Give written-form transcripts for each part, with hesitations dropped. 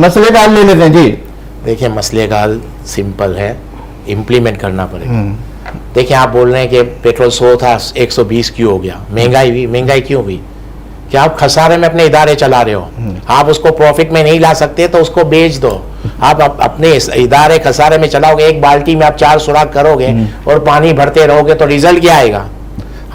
मसले का हल ले लेते हैं जी। देखिए मसले का हल सिंपल है, इम्प्लीमेंट करना पड़ेगा। देखिए आप बोल रहे हैं कि पेट्रोल 100 था 120 क्यों हो गया, महंगाई हुई। महंगाई क्यों हुई? कि आप खसारे में अपने इदारे चला रहे हो, आप उसको प्रॉफिट में नहीं ला सकते तो उसको बेच दो। आप अपने इदारे खसारे में चलाओगे, एक बाल्टी में आप 4 सुराख करोगे और पानी भरते रहोगे तो रिजल्ट क्या आएगा?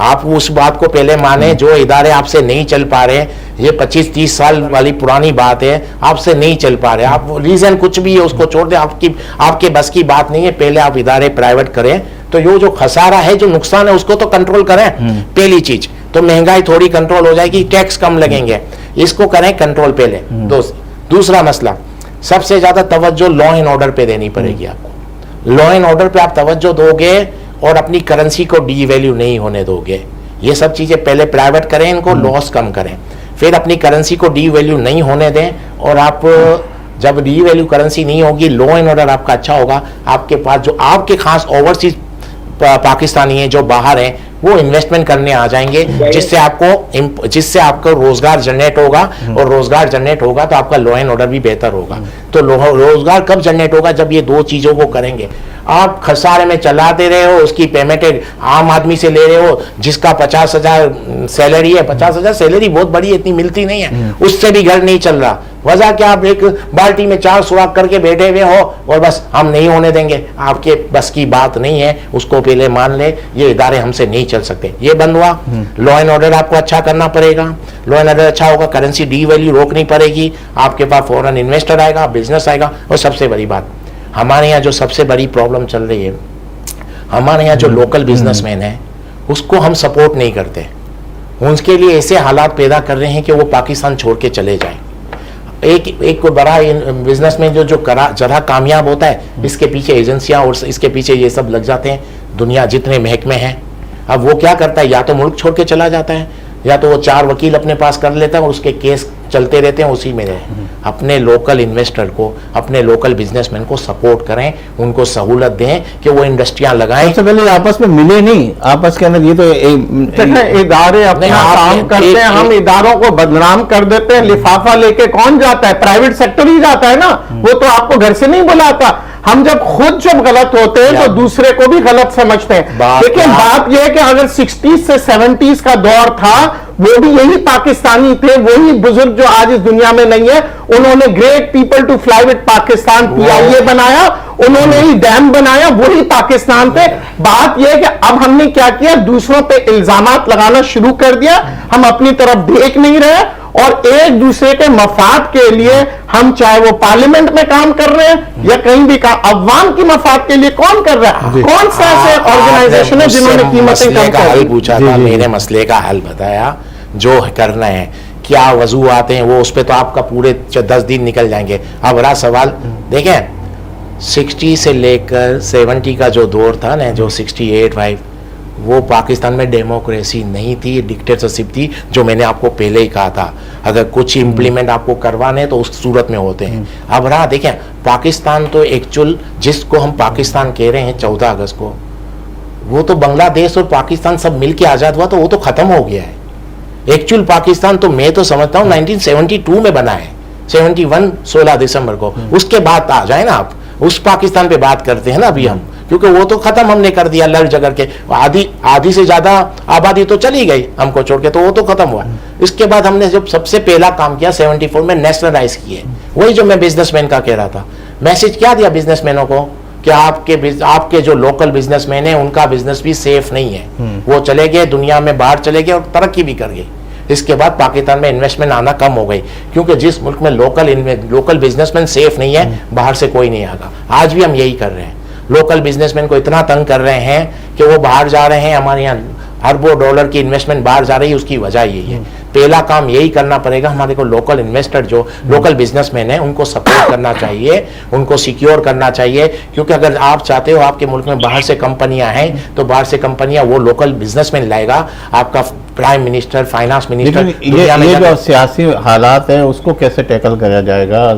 आप उस बात को पहले माने, जो इदारे आपसे नहीं चल पा रहे, ये 25-30 साल वाली पुरानी बात है, आपसे नहीं चल पा रहे, आप रीजन कुछ भी है उसको छोड़ दे, आपके बस की बात नहीं है। पहले आप इदारे प्राइवेट करें तो ये जो खसारा है, जो नुकसान है, उसको तो कंट्रोल करें। पहली चीज तो महंगाई थोड़ी कंट्रोल हो जाएगी, टैक्स कम लगेंगे, इसको करें कंट्रोल पहले। दूसरा मसला, सबसे ज्यादा तवज्जो लॉ एंड ऑर्डर पे देनी पड़ेगी आपको। लॉ एंड ऑर्डर पे आप तवज्जो दोगे और अपनी करेंसी को डीवैल्यू नहीं होने दोगे। ये सब चीजें पहले प्राइवेट करें, इनको लॉस कम करें, फिर अपनी करेंसी को डीवैल्यू नहीं होने दें। और आप जब डीवैल्यू करेंसी नहीं होगी, लॉ एंड ऑर्डर आपका अच्छा होगा, आपके पास जो आपके खास ओवरसीज पाकिस्तानी है जो बाहर हैं, वो इन्वेस्टमेंट करने आ जाएंगे, जिससे आपको रोजगार जनरेट होगा, और रोजगार जनरेट होगा तो आपका लॉ एंड ऑर्डर भी बेहतर होगा। तो रोजगार कब जनरेट होगा? जब ये दो चीजों को करेंगे। आप खसारे में चलाते रहे हो, उसकी पेमेंट आम आदमी से ले रहे हो, जिसका 50,000 सैलरी है। 50,000 सैलरी बहुत बड़ी है, इतनी मिलती नहीं है, उससे भी घर नहीं चल रहा। वजह क्या? आप एक बाल्टी में 4 सुराख करके बैठे हुए हो और बस हम नहीं होने देंगे। आपके बस की बात नहीं है, उसको पहले मान ले, ये इदारे हमसे नहीं चल सकते। ये बंद हुआ। लॉ एंड ऑर्डर आपको अच्छा करना पड़ेगा। लॉ एंड ऑर्डर अच्छा होगा, करेंसी डीवैल्यू रोकनी पड़ेगी, आपके पास फॉरेन इन्वेस्टर आएगा, बिजनेस आएगा। और सबसे बड़ी बात, हमारे यहाँ जो सबसे बड़ी प्रॉब्लम चल रही है, हमारे यहाँ जो लोकल बिजनेसमैन है उसको हम सपोर्ट नहीं करते। उनके लिए ऐसे हालात पैदा कर रहे हैं कि वो पाकिस्तान छोड़ के चले जाए। एक कोई बड़ा बिजनेसमैन जो जरा कामयाब होता है, इसके पीछे एजेंसियां और इसके पीछे ये सब लग जाते हैं, दुनिया जितने महकमे हैं। अब वो क्या करता है? या तो मुल्क छोड़ के चला जाता है, या तो वो 4 वकील अपने पास कर लेता है और उसके केस चलते रहते हैं, उसी में रहे। अपने लोकल इन्वेस्टर को, अपने लोकल बिजनेसमैन को सपोर्ट करें, उनको सहूलत दें कि वो इंडस्ट्रियां लगाएं। सबसे पहले आपस में मिले नहीं, आपस के अंदर ये तो इदारे अपना काम करते हैं, हम इदारों को बदनाम कर देते हैं। लिफाफा लेके कौन जाता है? प्राइवेट सेक्टर ही जाता है ना, वो तो आपको घर से नहीं बुलाता। हम जब गलत होते हैं तो दूसरे को भी गलत समझते हैं। लेकिन बात यह है कि अगर 60s से 70s का दौर था, वो भी यही पाकिस्तानी थे, वही बुजुर्ग जो आज इस दुनिया में नहीं है। उन्होंने great people to fly with Pakistan PIA बनाया, उन्होंने ही डैम बनाया, वही पाकिस्तान थे। बात यह है कि अब हमने क्या किया? दूसरों पे इल्जामात लगाना शुरू कर दिया, हम अपनी तरफ देख नहीं रहे, और एक दूसरे के मफाद के लिए हम, चाहे वो पार्लियामेंट में काम कर रहे हैं या कहीं भी काम, अवाम की मफाद के लिए कौन कर रहा है? कौन सा ऐसे ऑर्गेनाइजेशन है जिन्होंने कीमतें कम कर दी? पूछा था, मेरे मसले का हल बताया जो करना है। क्या वजू आते हैं वो, उस पर तो आपका पूरे 10 दिन निकल जाएंगे। अब रहा सवाल, देखें 60 से लेकर 70 का जो दौर था ना, जो 68-5, वो पाकिस्तान में डेमोक्रेसी नहीं थी, डिक्टेटरशिप थी, जो मैंने आपको पहले ही कहा था। अगर कुछ इंप्लीमेंट आपको करवाने तो उस सूरत में होते हैं। अब रहा, देखें पाकिस्तान तो एक्चुअल जिसको हम पाकिस्तान कह रहे हैं 14 अगस्त को, वो तो बांग्लादेश और पाकिस्तान सब मिलके आज़ाद हुआ, तो वो तो ख़त्म हो गया है। एक्चुअल पाकिस्तान तो मैं तो समझता हूँ 1972 में बना है, 71 16 दिसंबर को। उसके बाद आ जाए ना, आप उस पाकिस्तान पे बात करते हैं ना अभी हम, क्योंकि वो तो खत्म हमने कर दिया लड़ झगड़ के। आधी से ज्यादा आबादी तो चली गई हमको छोड़ के, तो वो तो खत्म हुआ। इसके बाद हमने जब सबसे पहला काम किया 74 में, नेशनलाइज किए। वही जो मैं बिजनेसमैन का कह रहा था, मैसेज क्या दिया बिजनेसमैनों को कि आपके जो लोकल बिजनेसमैन है उनका बिजनेस भी सेफ नहीं है, वो चले गए दुनिया में, बाहर चले गए और तरक्की भी कर गए। इसके बाद पाकिस्तान में इन्वेस्टमेंट आना कम हो गई, क्योंकि जिस मुल्क में लोकल बिजनेसमैन सेफ नहीं है, बाहर से कोई नहीं आएगा। आज भी हम यही कर रहे हैं, लोकल बिजनेसमैन को इतना तंग कर रहे हैं कि वो बाहर जा रहे हैं। हमारे यहाँ अरबों डॉलर की इन्वेस्टमेंट बाहर जा रही है, उसकी वजह यही है। पहला काम यही करना पड़ेगा, हमारे को लोकल इन्वेस्टर जो लोकल बिजनेसमैन है उनको सपोर्ट करना चाहिए, उनको सिक्योर करना चाहिए। क्योंकि अगर आप चाहते हो आपके मुल्क में बाहर से कंपनियां हैं, तो बाहर से कंपनियां वो लोकल बिजनेसमैन लाएगा। आपका प्राइम मिनिस्टर, फाइनेंस मिनिस्टर, ये जो सियासी हालात है उसको कैसे टैकल करा जाएगा?